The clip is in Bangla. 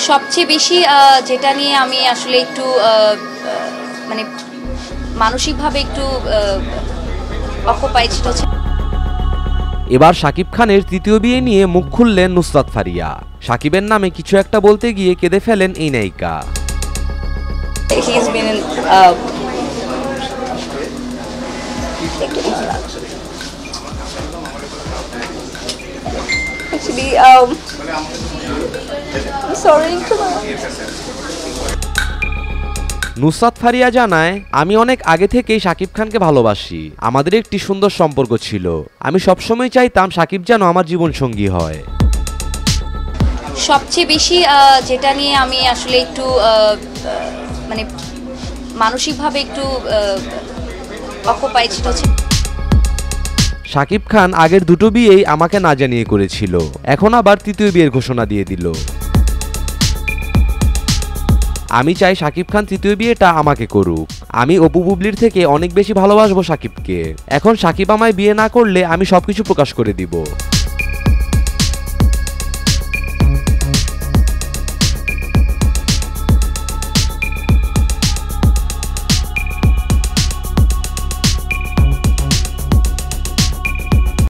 সবচেয়ে বেশি যেটা নিয়ে আমি আসলে একটু মানে মানসিকভাবে একটু অকুপাইড সেটা হচ্ছে এবার শাকিব খানের তৃতীয় বিয়ে নিয়ে মুখ খুললেন নুসরাত ফারিয়া। শাকিবের নামে কিছু একটা বলতে গিয়ে কেঁদে ফেলেন এই নায়িকা। নুসরাত ফারিয়া জানায়, আমি অনেক আগে থেকেই শাকিব খানকে ভালোবাসি। আমাদের একটি সুন্দর সম্পর্ক ছিল। আমি সবসময় চাইতাম শাকিব যেন আমার জীবনসঙ্গী হয়। সবচেয়ে বেশি যেটা নিয়ে আমি আসলে একটু মানে মানসিকভাবে একটু অকুপাইড সেটা হচ্ছে শাকিব খান আগের দুটো বিয়েই আমাকে না জানিয়ে করেছিল, এখন আবার তৃতীয় বিয়ের ঘোষণা দিয়ে দিল। আমি চাই শাকিব খান তৃতীয় বিয়েটা আমাকে করুক। আমি অপু বুবলির থেকে অনেক বেশি ভালোবাসবো শাকিবকে। এখন শাকিব আমায় বিয়ে না করলে আমি সবকিছু প্রকাশ করে দিব।